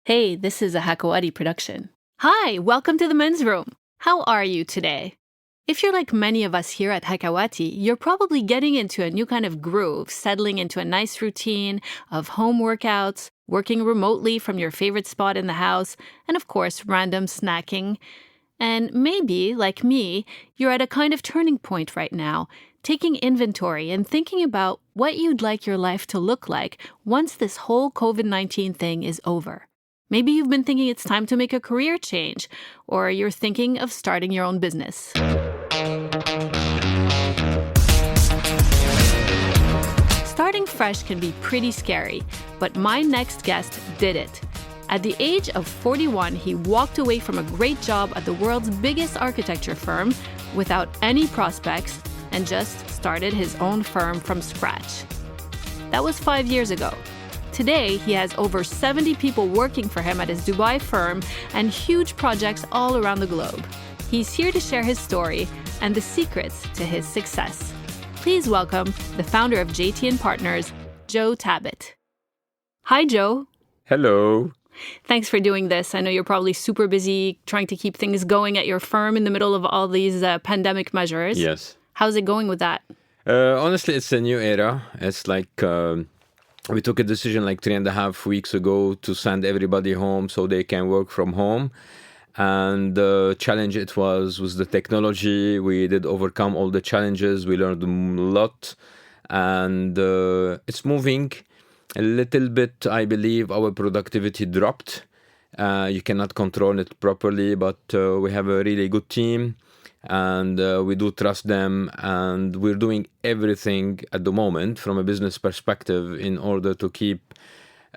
Hey, this is a Hakawati production. Hi, welcome to the men's room. How are you today? If you're like many of us here at Hakawati, you're probably getting into a new kind of groove, settling into a nice routine of home workouts, working remotely from your favorite spot in the house, and of course, random snacking. And maybe, like me, you're at a kind of turning point right now, taking inventory and thinking about what you'd like your life to look like once this whole COVID-19 thing is over. Maybe you've been thinking it's time to make a career change, or you're thinking of starting your own business. Starting fresh can be pretty scary, but my next guest did it. At the age of 41, he walked away from a great job at the world's biggest architecture firm without any prospects and just started his own firm from scratch. That was 5 years ago. Today, he has over 70 people working for him at his Dubai firm and huge projects all around the globe. He's here to share his story and the secrets to his success. Please welcome the founder of JT+Partners, Joe Tabet. Hi, Joe. Hello. Thanks for doing this. I know you're probably super busy trying to keep things going at your firm in the middle of all these pandemic measures. Yes. How's it going with that? Honestly, it's a new era. It's like we took a decision like 3.5 weeks ago to send everybody home so they can work from home. And the challenge it was the technology. We did overcome all the challenges. We learned a lot. And it's moving a little bit. I believe our productivity dropped. You cannot control it properly, but we have a really good team. And we do trust them, and we're doing everything at the moment from a business perspective in order to keep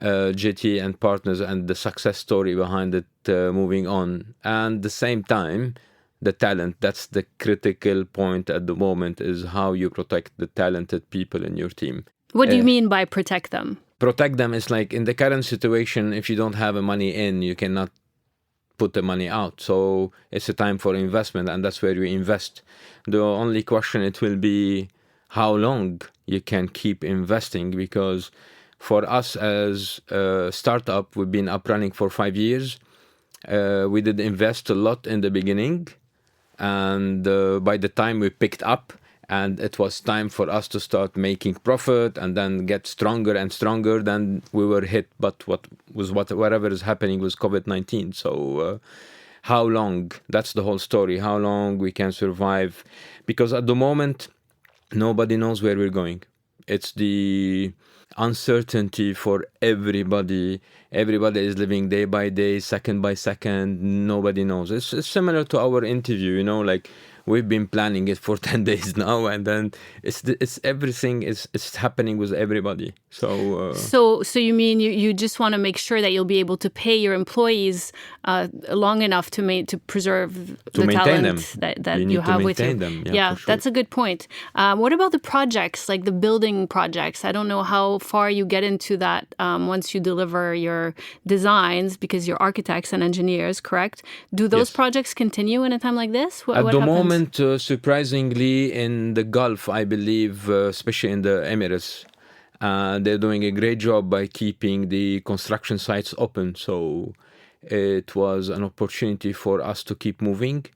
JT+Partners and the success story behind it moving on. And at the same time, the talent, that's the critical point at the moment, is how you protect the talented people in your team. What do you mean by protect them? Protect them is like in the current situation, if you don't have a money in, you cannot put the money out. So it's a time for investment, and that's where you invest. The only question it will be how long you can keep investing, because for us as a startup, we've been up running for 5 years. We did invest a lot in the beginning, and by the time we picked up and it was time for us to start making profit and then get stronger and stronger, then we were hit. But whatever is happening with COVID-19. So how long? That's the whole story. How long we can survive? Because at the moment, nobody knows where we're going. It's the uncertainty for everybody. Everybody is living day by day, second by second. Nobody knows. It's similar to our interview, like we've been planning it for 10 days now, and then it's everything is happening with everybody. So you mean you just want to make sure that you'll be able to pay your employees long enough to preserve the talent that you have with you. Them. Yeah, sure. That's a good point. What about the projects, like the building projects? I don't know how far you get into that once you deliver your designs, because you're architects and engineers, correct? Do those projects continue in a time like this? At the moment, surprisingly, in the Gulf, I believe, especially in the Emirates, they're doing a great job by keeping the construction sites open. So it was an opportunity for us to keep moving.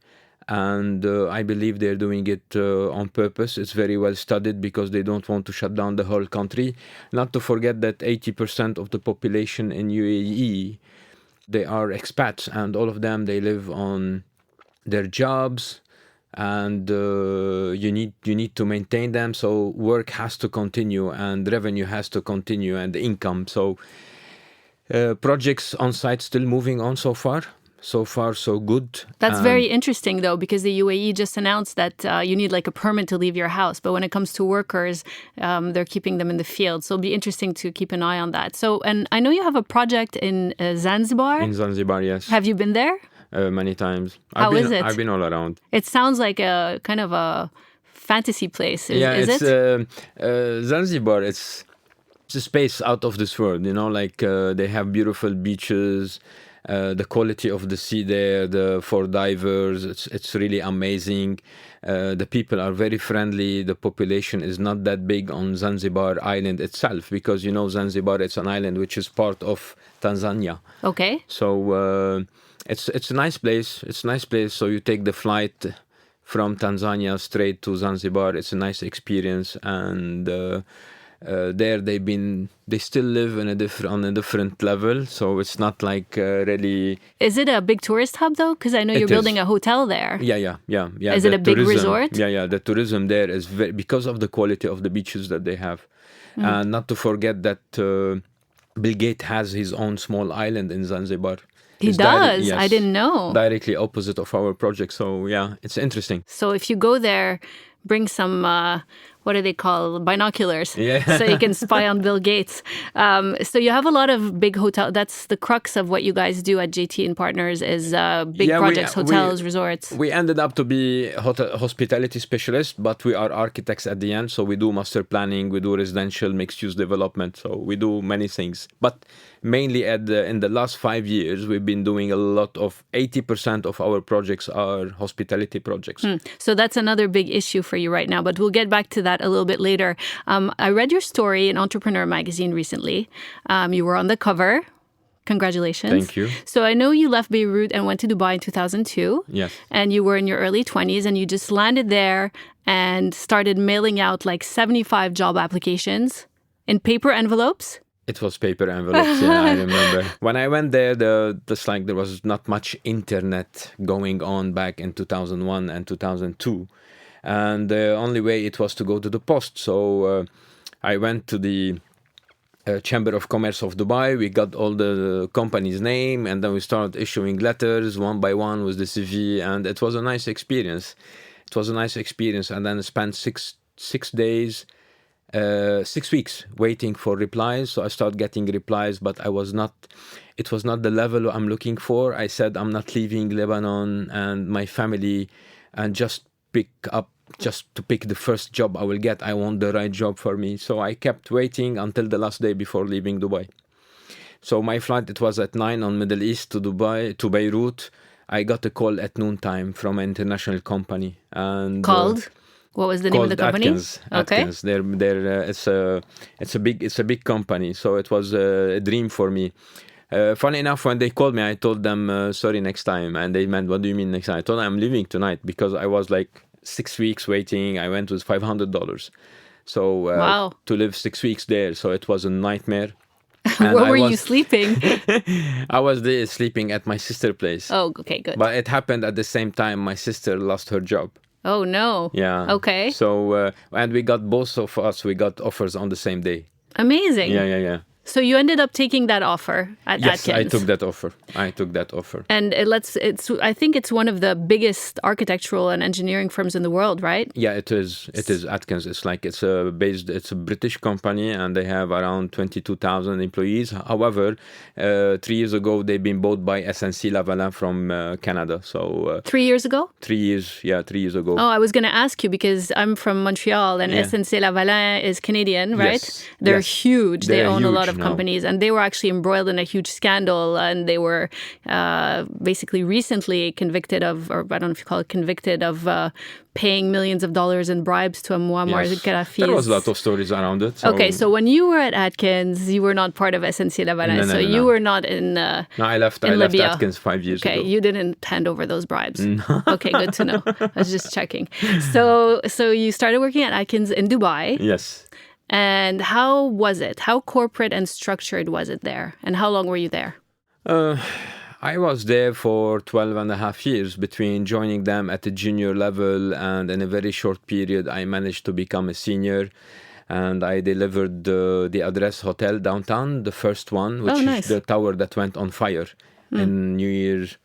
And I believe they're doing it on purpose. It's very well studied because they don't want to shut down the whole country. Not to forget that 80% of the population in UAE, they are expats, and all of them, they live on their jobs. And you need to maintain them, so work has to continue and revenue has to continue and income. So projects on site still moving on so far. So far, so good. That's very interesting, though, because the UAE just announced that you need like a permit to leave your house. But when it comes to workers, they're keeping them in the field. So it'll be interesting to keep an eye on that. So, and I know you have a project in Zanzibar. In Zanzibar, yes. Have you been there? Many times. How is it? I've been all around. It sounds like a kind of a fantasy place. Is it? Zanzibar, it's a space out of this world. Like they have beautiful beaches. The quality of the sea there, for divers, it's really amazing. The people are very friendly. The population is not that big on Zanzibar island itself, because Zanzibar, it's an island which is part of Tanzania. Okay. So it's a nice place. It's a nice place. So you take the flight from Tanzania straight to Zanzibar. It's a nice experience, and there they still live on a different level. So it's not like really. Is it a big tourist hub though? Because I know you're building a hotel there. Yeah. Is it a big resort? Yeah. The tourism there is because of the quality of the beaches that they have, and not to forget that Bill Gates has his own small island in Zanzibar. He does? Yes, I didn't know. Directly opposite of our project. So, yeah, it's interesting. So if you go there, bring some, what do they call, binoculars, so you can spy on Bill Gates. So you have a lot of big hotels. That's the crux of what you guys do at JT+Partners is big projects, hotels, resorts. We ended up to be hospitality specialists, but we are architects at the end. So we do master planning, we do residential mixed-use development. So we do many things. But mainly in the last 5 years, we've been doing a lot of 80% of our projects are hospitality projects. So that's another big issue for you right now, but we'll get back to that a little bit later. I read your story in Entrepreneur magazine recently. You were on the cover. Congratulations. Thank you. So I know you left Beirut and went to Dubai in 2002. Yes. And you were in your early 20s and you just landed there and started mailing out like 75 job applications in paper envelopes. It was paper envelopes, yeah, I remember. When I went there, there was not much internet going on back in 2001 and 2002. And the only way it was to go to the post. So I went to the Chamber of Commerce of Dubai. We got all the company's name, and then we started issuing letters one by one with the CV. And it was a nice experience. And then I spent 6 days... 6 weeks waiting for replies. So I started getting replies, but it was not the level I'm looking for. I said I'm not leaving Lebanon and my family and just to pick the first job I will get. I want the right job for me. So I kept waiting until the last day before leaving Dubai. So my flight, it was at 9 on Middle East to Beirut. I got a call at noontime from an international company. And called? What was the name of the company? Atkins. Okay. Atkins. It's a big company. So it was a dream for me. Funny enough, when they called me, I told them, sorry, next time. And they meant, what do you mean next time? I told them I'm leaving tonight because I was like 6 weeks waiting. I went with $500. So wow. To live 6 weeks there. So it was a nightmare. Where were you sleeping? I was there sleeping at my sister's place. Oh, okay, good. But it happened at the same time my sister lost her job. Oh, no. Yeah. Okay. So, and we got both of us, we got offers on the same day. Amazing. Yeah. So you ended up taking that offer at Atkins. Yes, I took that offer. And I think it's one of the biggest architectural and engineering firms in the world, right? Yeah, it is. It is Atkins. It's a British company, and they have around 22,000 employees. However, 3 years ago they've been bought by SNC-Lavalin from Canada. So 3 years ago? 3 years. Yeah, 3 years ago. Oh, I was going to ask you because I'm from Montreal and SNC-Lavalin is Canadian, right? Yes. They're huge. They own a lot of No. companies, and they were actually embroiled in a huge scandal, and they were basically recently convicted of, or I don't know if you call it convicted of, paying millions of dollars in bribes to a Muammar Gaddafi. There was a lot of stories around it. So. Okay, so when you were at Atkins, you were not part of SNC-Lavalin, No. you were not in No, I left Atkins 5 years ago. Okay, you didn't hand over those bribes. No. Okay, good to know. I was just checking. So you started working at Atkins in Dubai. Yes. And how was it? How corporate and structured was it there? And how long were you there? I was there for 12 and a half years between joining them at the junior level, and in a very short period I managed to become a senior, and I delivered the Address Hotel downtown, the first one, which is the tower that went on fire in New Year's.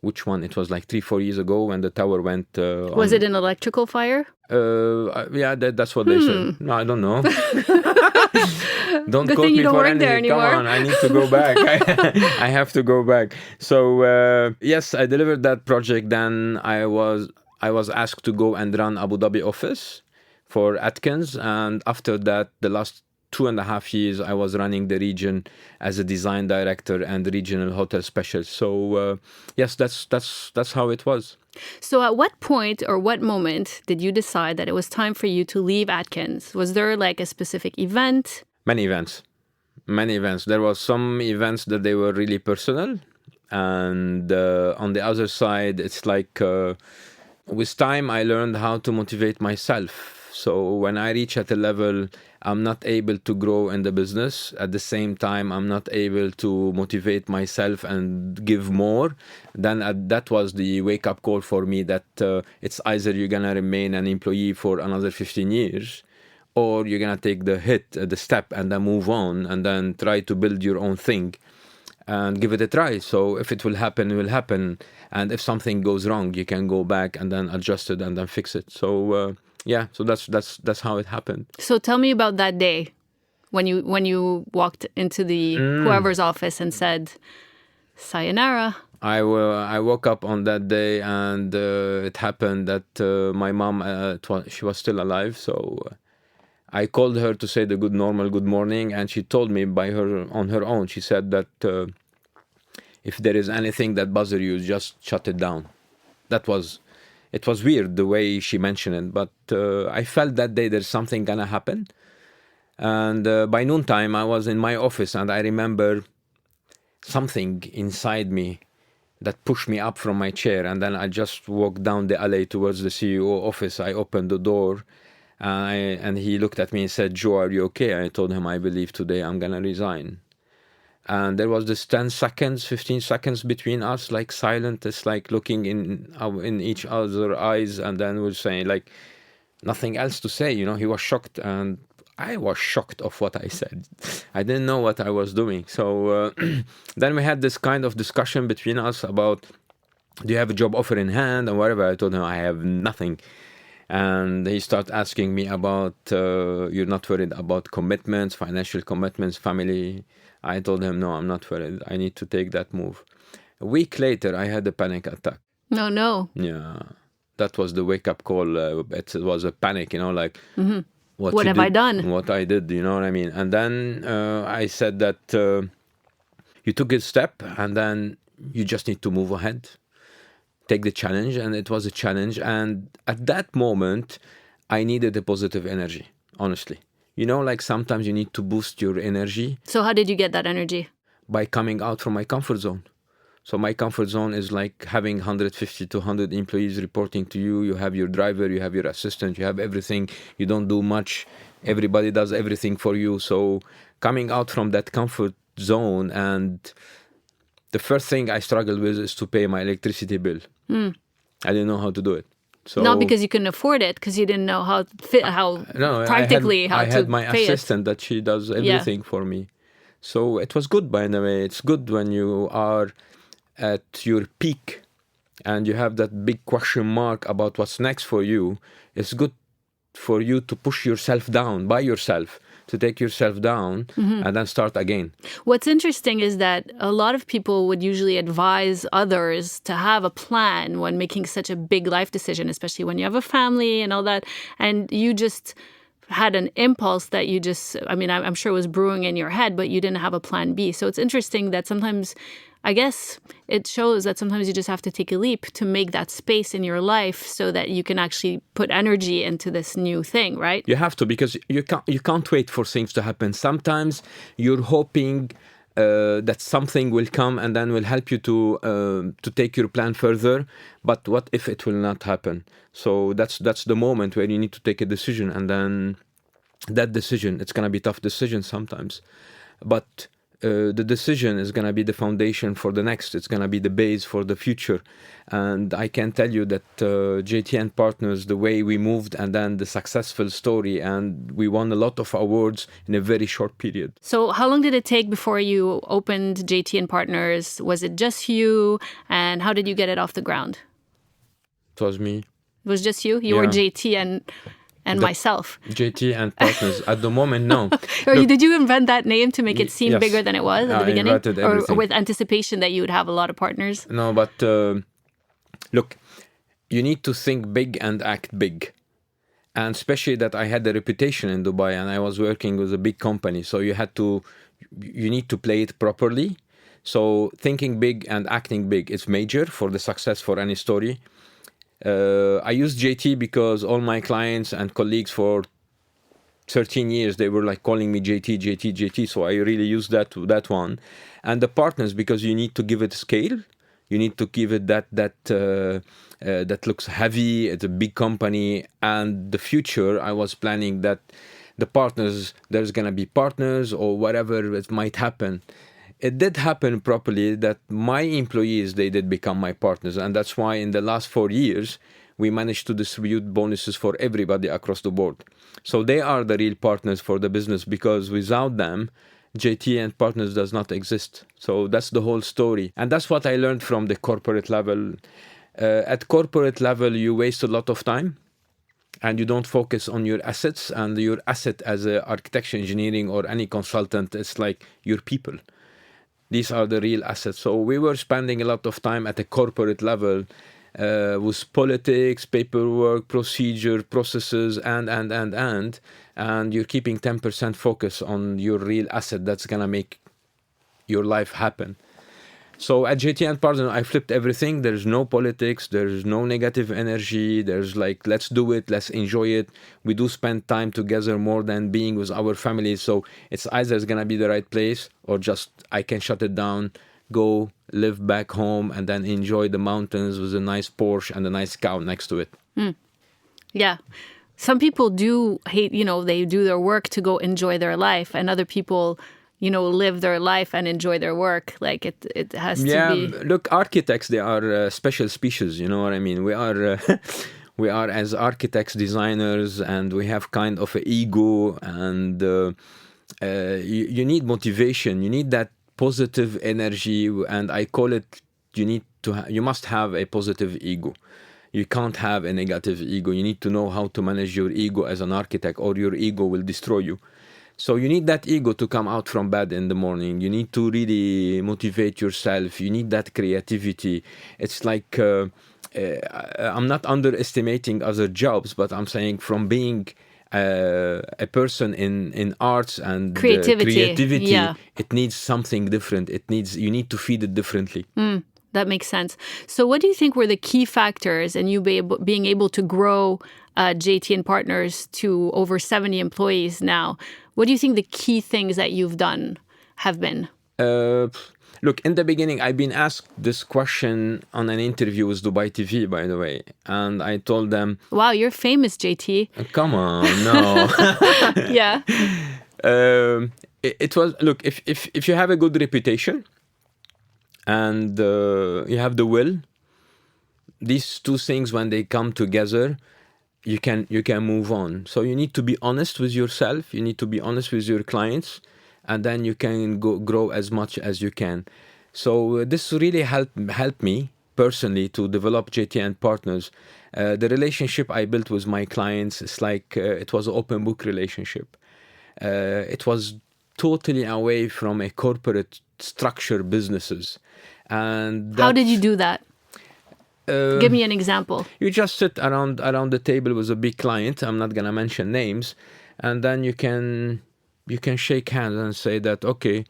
Which one? It was like 3-4 years ago when the tower went Was it an electrical fire? Yeah, that's what they said. No, I don't know. Don't Good quote thing you me don't for work anything. there anymore. Come on, I need to go back. I have to go back. So yes, I delivered that project. Then I was asked to go and run Abu Dhabi office for Atkins, and after that, the last 2.5 years, I was running the region as a design director and regional hotel specialist. So yes, that's how it was. So at what point or what moment did you decide that it was time for you to leave Atkins? Was there like a specific event? Many events. There was some events that they were really personal. And on the other side, it's like with time, I learned how to motivate myself. So when I reach at a level, I'm not able to grow in the business. At the same time, I'm not able to motivate myself and give more. Then that was the wake-up call for me that it's either you're going to remain an employee for another 15 years or you're going to take the hit, the step, and then move on and then try to build your own thing and give it a try. So if it will happen, it will happen. And if something goes wrong, you can go back and then adjust it and then fix it. So yeah, so that's how it happened. So tell me about that day when you walked into the whoever's office and said, sayonara. I woke up on that day and it happened that my mom, she was still alive. So I called her to say the normal good morning, and she told me on her own. She said that if there is anything that bothers you, just shut it down. It was weird the way she mentioned it, but I felt that day there's something gonna happen. And by noontime, I was in my office, and I remember something inside me that pushed me up from my chair, and then I just walked down the alley towards the CEO office. I opened the door. And he looked at me and said, "Joe, are you okay?" I told him, "I believe today I'm going to resign." And there was this 10 seconds, 15 seconds between us, like silent. It's like looking in each other's eyes. And then we're saying, like, nothing else to say. You know, he was shocked. And I was shocked of what I said. I didn't know what I was doing. So then we had this kind of discussion between us about, do you have a job offer in hand and whatever? I told him, I have nothing. And he started asking me about, you're not worried about commitments, financial commitments, family. I told him, no, I'm not worried. I need to take that move. A week later, I had a panic attack. No. Yeah, that was the wake-up call. It was a panic, you know, like, what have I done? What I did, you know what I mean? And then I said that you took a step and then you just need to move ahead. Take the challenge, and it was a challenge. And at that moment, I needed a positive energy, honestly. You know, like sometimes you need to boost your energy. So how did you get that energy? By coming out from my comfort zone. So my comfort zone is like having 150 to 100 employees reporting to you. You have your driver, you have your assistant, you have everything. You don't do much. Everybody does everything for you. So coming out from that comfort zone, and the first thing I struggled with is to pay my electricity bill. I didn't know how to do it. So not because you couldn't afford it, because you didn't know how I had my assistant that she does everything for me. So it was good, by the way. It's good when you are at your peak and you have that big question mark about what's next for you. It's good for you to push yourself down by yourself, to take yourself down and then start again. What's interesting is that a lot of people would usually advise others to have a plan when making such a big life decision, especially when you have a family and all that. And you just had an impulse that you just, I mean, I'm sure it was brewing in your head, but you didn't have a plan B. So it's interesting that sometimes, I guess it shows that sometimes you just have to take a leap to make that space in your life so that you can actually put energy into this new thing, right? You have to, because you can't wait for things to happen. Sometimes you're hoping that something will come and then will help you to take your plan further. But what if it will not happen? So that's the moment where you need to take a decision, and then that decision, it's gonna be a tough decision sometimes, but the decision is going to be the foundation for the next. It's going to be the base for the future. And I can tell you that JT+Partners, the way we moved, and then the successful story, and we won a lot of awards in a very short period. So how long did it take before you opened JT+Partners? Was it just you? And how did you get it off the ground? It was me. It was just you? You were JT and myself. JT+Partners. At the moment, no. Or did you invent that name to make it seem bigger than it was at the beginning? Or with anticipation that you would have a lot of partners? No, but look, you need to think big and act big. And especially that I had a reputation in Dubai and I was working with a big company. So you need to play it properly. So thinking big and acting big is major for the success for any story. I use JT because all my clients and colleagues for 13 years, they were like calling me JT, JT, JT. So I really use that one. And the partners, because you need to give it scale. You need to give it that looks heavy. It's a big company. And the future, I was planning that the partners, there's going to be partners or whatever it might happen. It did happen properly that my employees, they did become my partners. And that's why in the last 4 years, we managed to distribute bonuses for everybody across the board. So they are the real partners for the business, because without them, JT and Partners does not exist. So that's the whole story. And that's what I learned from the corporate level. At corporate level, you waste a lot of time and you don't focus on your assets. And your asset as an architecture, engineering, or any consultant is like your people. These are the real assets. So we were spending a lot of time at a corporate level with politics, paperwork, procedure, processes, and you're keeping 10% focus on your real asset that's gonna make your life happen. So at JT and Partners, I flipped everything. There's no politics, there's no negative energy. There's like, let's do it, let's enjoy it. We do spend time together more than being with our families. So it's either it's gonna be the right place or just I can shut it down, go live back home, and then enjoy the mountains with a nice Porsche and a nice cow next to it. Yeah. Some people do hate, they do their work to go enjoy their life, and other people, live their life and enjoy their work. Like it has to be. Yeah, look, architects, they are a special species, you know what I mean? We are we are as architects, designers, and we have kind of an ego, and you need motivation. You need that positive energy, and I call it, you must have a positive ego. You can't have a negative ego. You need to know how to manage your ego as an architect, or your ego will destroy you. So you need that ego to come out from bed in the morning. You need to really motivate yourself. You need that creativity. It's like, I'm not underestimating other jobs, but I'm saying from being a person in arts and creativity, yeah. It needs something different. You need to feed it differently. That makes sense. So what do you think were the key factors in you being able to grow JT and Partners to over 70 employees now? What do you think the key things that you've done have been? Look, in the beginning, I've been asked this question on an interview with Dubai TV, by the way. And I told them... Wow, you're famous, JT. Come on, no. Yeah. It was, look, if you have a good reputation and you have the will, these two things, when they come together, you can move on. So you need to be honest with yourself. You need to be honest with your clients, and then you can grow as much as you can. So this really helped me personally to develop JT and Partners. The relationship I built with my clients is like it was an open book relationship. It was totally away from a corporate structure businesses. And how did you do that? Give me an example. You just sit around the table with a big client. I'm not gonna mention names, and then you can shake hands and say that, okay,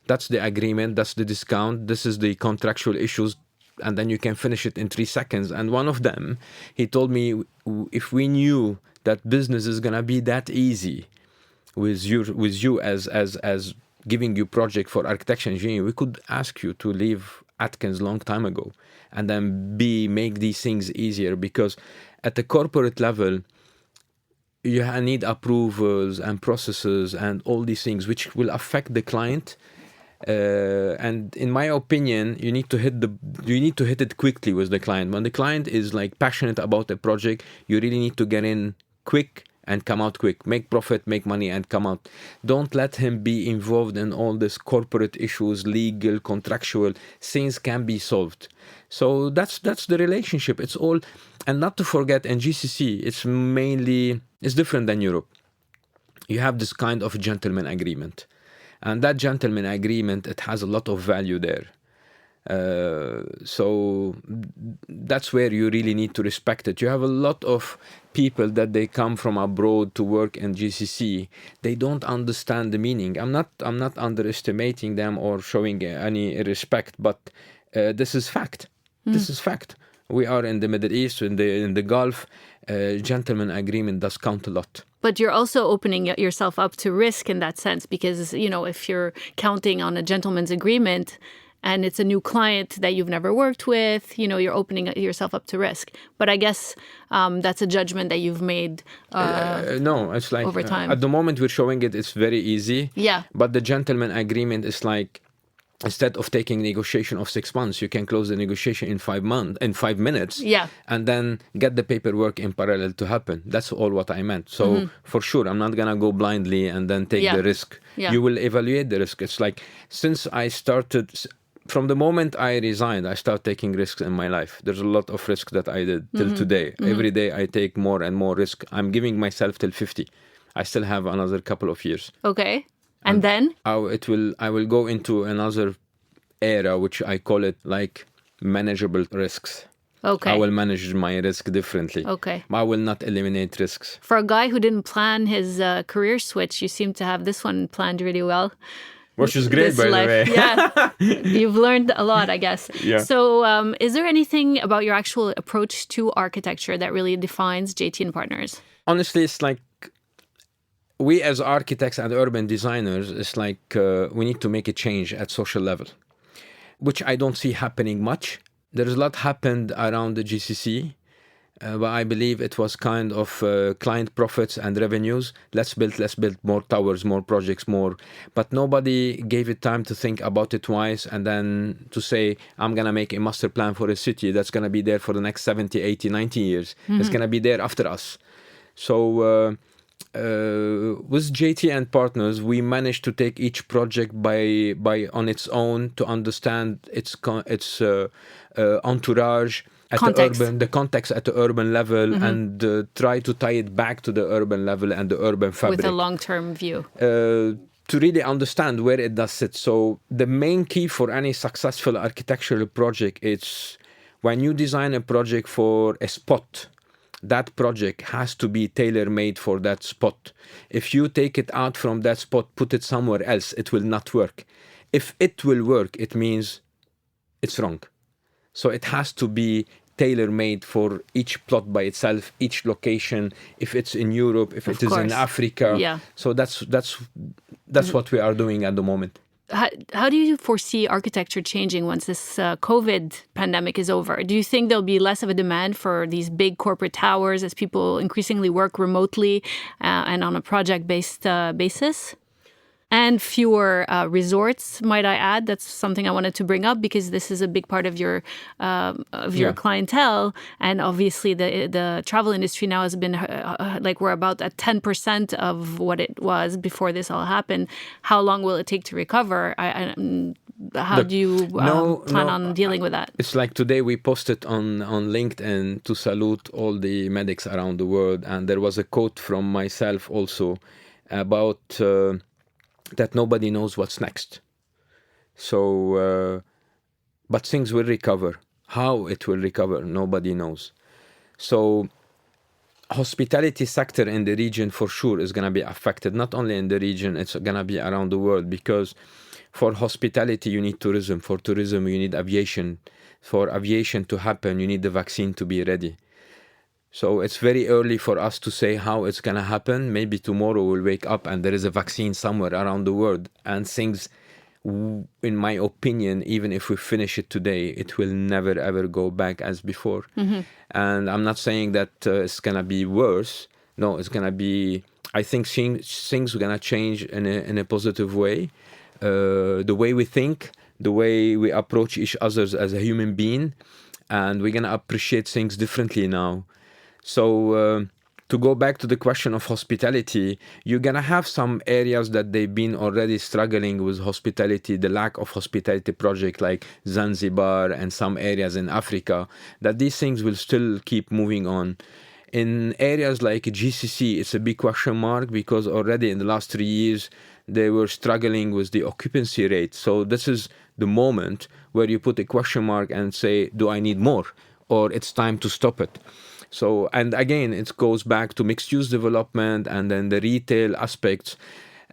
that's the agreement, that's the discount, this is the contractual issues, and then you can finish it in 3 seconds. And one of them, he told me, if we knew that business is gonna be that easy with you as giving you project for architecture engineering, we could ask you to leave Atkins long time ago, and then make these things easier, because at the corporate level, you need approvals and processes and all these things which will affect the client. And in my opinion, you need to hit it quickly with the client. When the client is like passionate about a project, you really need to get in quick and come out quick, make profit, make money, and come out. Don't let him be involved in all this corporate issues, legal, contractual. Things can be solved. So that's the relationship. It's all, and not to forget, in GCC, it's different than Europe. You have this kind of gentleman agreement, and that gentleman agreement, it has a lot of value there. So that's where you really need to respect it. You have a lot of people that they come from abroad to work in GCC. They don't understand the meaning. I'm not underestimating them or showing any respect, but this is fact. This is fact. We are in the Middle East, in the Gulf. Gentleman agreement does count a lot. But you're also opening yourself up to risk in that sense, because, if you're counting on a gentleman's agreement and it's a new client that you've never worked with, you're opening yourself up to risk. But I guess that's a judgment that you've made no, it's like over time. At the moment we're showing it, it's very easy. Yeah. But the gentleman agreement is like, instead of taking negotiation of 6 months, you can close the negotiation in 5 minutes. Yeah. And then get the paperwork in parallel to happen. That's all what I meant. So for sure, I'm not gonna go blindly and then take the risk. Yeah. You will evaluate the risk. It's like, since I started, from the moment I resigned, I started taking risks in my life. There's a lot of risk that I did till today. Every day I take more and more risk. I'm giving myself till 50. I still have another couple of years. Okay. And then? I will go into another era, which I call it like manageable risks. Okay. I will manage my risk differently. Okay. I will not eliminate risks. For a guy who didn't plan his career switch, you seem to have this one planned really well. Which is great, by the way. Yeah. You've learned a lot, I guess. Yeah. So is there anything about your actual approach to architecture that really defines JT+Partners? Honestly, it's like, we as architects and urban designers, it's like we need to make a change at social level, which I don't see happening much. There's a lot happened around the GCC, but I believe it was kind of client profits and revenues. Let's build more towers, more projects, more. But nobody gave it time to think about it twice and then to say, I'm going to make a master plan for a city that's going to be there for the next 70, 80, 90 years. It's going to be there after us. So with JT+Partners, we managed to take each project by on its own to understand its entourage at the context at the urban level, and try to tie it back to the urban level and the urban fabric with a long-term view. To really understand where it does sit. So the main key for any successful architectural project is, when you design a project for a spot, that project has to be tailor-made for that spot. If you take it out from that spot, put it somewhere else, it will not work. If it will work, it means it's wrong. So it has to be tailor-made for each plot by itself, each location, if it's in Europe, if it is in Africa. Yeah. So that's what we are doing at the moment. How do you foresee architecture changing once this COVID pandemic is over? Do you think there'll be less of a demand for these big corporate towers as people increasingly work remotely and on a project-based basis? And fewer resorts, might I add? That's something I wanted to bring up, because this is a big part of your clientele. And obviously the travel industry now has been we're about at 10% of what it was before this all happened. How long will it take to recover? How do you plan on dealing with that? It's like today we posted on LinkedIn to salute all the medics around the world. And there was a quote from myself also about that nobody knows what's next. So, but things will recover. How it will recover, nobody knows. So, hospitality sector in the region for sure is going to be affected. Not only in the region, it's going to be around the world, because for hospitality, you need tourism. For tourism, you need aviation. For aviation to happen, you need the vaccine to be ready. So it's very early for us to say how it's going to happen. Maybe tomorrow we'll wake up and there is a vaccine somewhere around the world, and things, in my opinion, even if we finish it today, it will never ever go back as before. And I'm not saying that it's going to be worse. No, it's going to be, I think things are going to change in a positive way. The way we think, the way we approach each other as a human being, and we're going to appreciate things differently now. So to go back to the question of hospitality, you're going to have some areas that they've been already struggling with hospitality, the lack of hospitality project like Zanzibar and some areas in Africa, that these things will still keep moving on. In areas like GCC, it's a big question mark, because already in the last 3 years, they were struggling with the occupancy rate. So this is the moment where you put a question mark and say, do I need more? Or it's time to stop it. So, and again, it goes back to mixed-use development and then the retail aspects.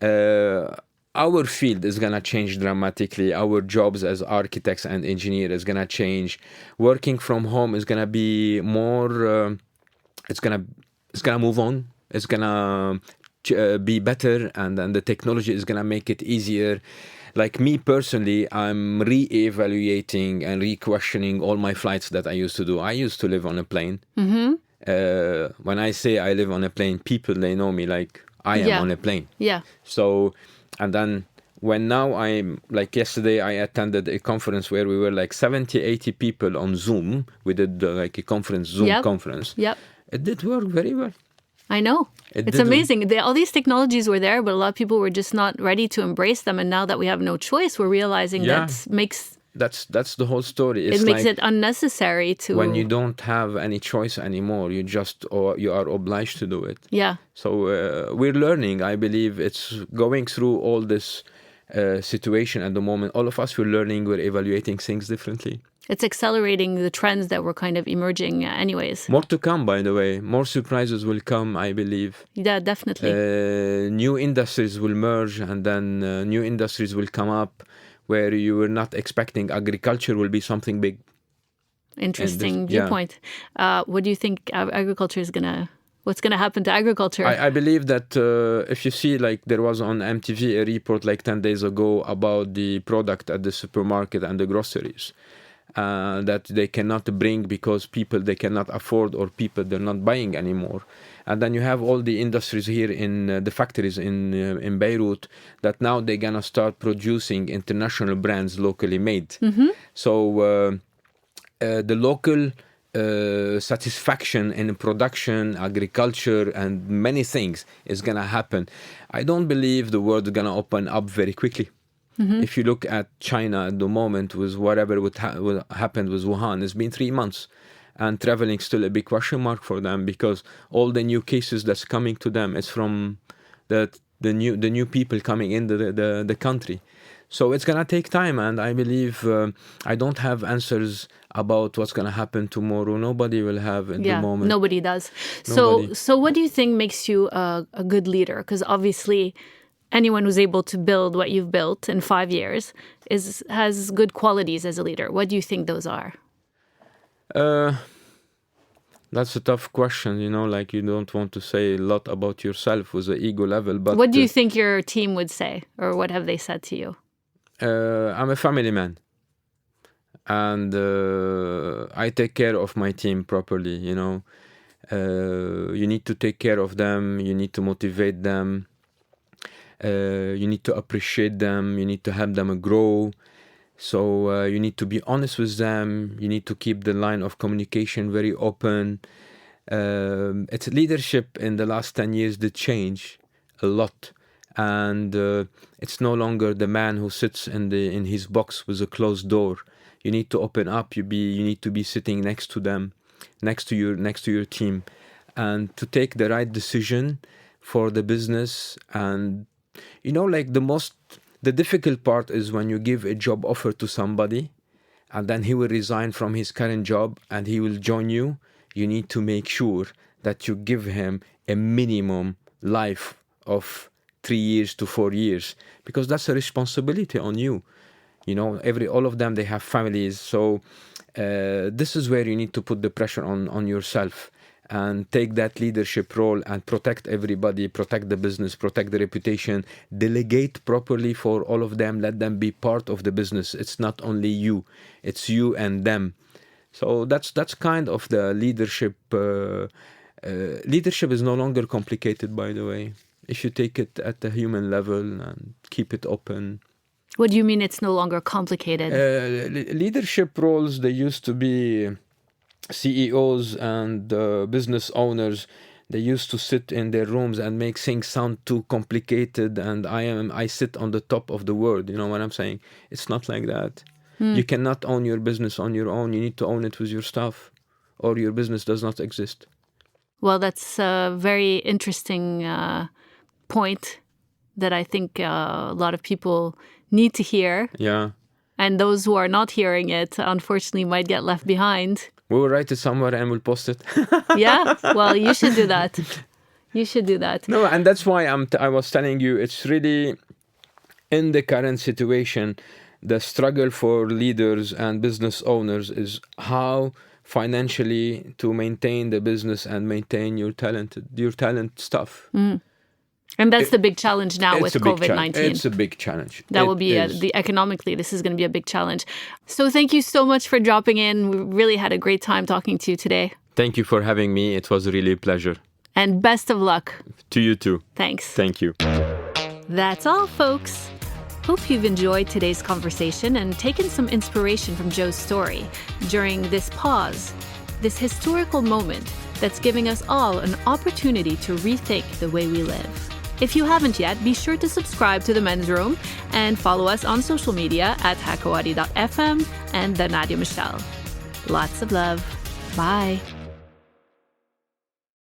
Our field is going to change dramatically. Our jobs as architects and engineers is going to change. Working from home is going to be more, it's going to move on. It's going to be better, and then the technology is going to make it easier. Like me personally, I'm re-evaluating and re-questioning all my flights that I used to do. I used to live on a plane. When I say I live on a plane, people, they know me like I am on a plane. Yeah. So, and then when now I'm, like yesterday, I attended a conference where we were like 70, 80 people on Zoom. We did like a conference, Zoom conference. Yep. It did work very well. I know. It's amazing. All these technologies were there, but a lot of people were just not ready to embrace them. And now that we have no choice, we're realizing that's the whole story. It makes it unnecessary to... When you don't have any choice anymore, you are obliged to do it. Yeah. So we're learning. I believe it's going through all this situation at the moment. All of us, we're learning, we're evaluating things differently. It's accelerating the trends that were kind of emerging anyways. More to come, by the way. More surprises will come, I believe. Yeah, definitely. New industries will merge, and then new industries will come up where you were not expecting. Agriculture will be something big. Interesting viewpoint. What do you think agriculture is what's going to happen to agriculture? I believe that if you see, like there was on MTV a report like 10 days ago about the product at the supermarket and the groceries. That they cannot bring because people they cannot afford, or people they're not buying anymore. And then you have all the industries here in the factories in Beirut that now they're gonna start producing international brands locally made. So the local satisfaction in production, agriculture, and many things is gonna happen. I don't believe the world is gonna open up very quickly. If you look at China at the moment, with whatever would happened with Wuhan, it's been 3 months, and traveling still a big question mark for them, because all the new cases that's coming to them is from the new people coming in the country. So it's gonna take time, and I believe I don't have answers about what's gonna happen tomorrow. Nobody will have at the moment. Nobody does. So what do you think makes you a good leader? Because obviously, anyone who's able to build what you've built in 5 years has good qualities as a leader. What do you think those are? That's a tough question, like you don't want to say a lot about yourself with the ego level. But what do you think your team would say, or what have they said to you? I'm a family man, and I take care of my team properly. You need to take care of them. You need to motivate them. You need to appreciate them. You need to help them grow. So you need to be honest with them. You need to keep the line of communication very open. It's leadership in the last 10 years did change a lot. And it's no longer the man who sits in his box with a closed door. You need to open up. You need to be sitting next to them, next to your team, and to take the right decision for the business. And like the difficult part is when you give a job offer to somebody and then he will resign from his current job and he will join you. You need to make sure that you give him a minimum life of 3 years to 4 years, because that's a responsibility on you. All of them, they have families. So this is where you need to put the pressure on yourself and take that leadership role and protect everybody, protect the business, protect the reputation, delegate properly for all of them, let them be part of the business. It's not only you, it's you and them. So that's kind of the leadership. Leadership is no longer complicated, by the way, if you take it at the human level and keep it open. What do you mean it's no longer complicated? Leadership roles, they used to be CEOs and business owners. They used to sit in their rooms and make things sound too complicated, and I sit on the top of the world. You know what I'm saying? It's not like that. You cannot own your business on your own. You need to own it with your staff, or your business does not exist. Well, that's a very interesting point that I think a lot of people need to hear. Yeah. And those who are not hearing it, unfortunately, might get left behind. We will write it somewhere and we'll post it. Yeah, well, you should do that. You should do that. No, and that's why I was telling you, it's really, in the current situation, the struggle for leaders and business owners is how financially to maintain the business and maintain your talent stuff. And that's the big challenge now with COVID-19. It's a big challenge. That will be economically, this is going to be a big challenge. So thank you so much for dropping in. We really had a great time talking to you today. Thank you for having me. It was really a pleasure. And best of luck. To you too. Thanks. Thank you. That's all, folks. Hope you've enjoyed today's conversation and taken some inspiration from Joe's story during this pause, this historical moment that's giving us all an opportunity to rethink the way we live. If you haven't yet, be sure to subscribe to The Men's Room and follow us on social media at hakawati.fm and the Nadia Michelle. Lots of love. Bye.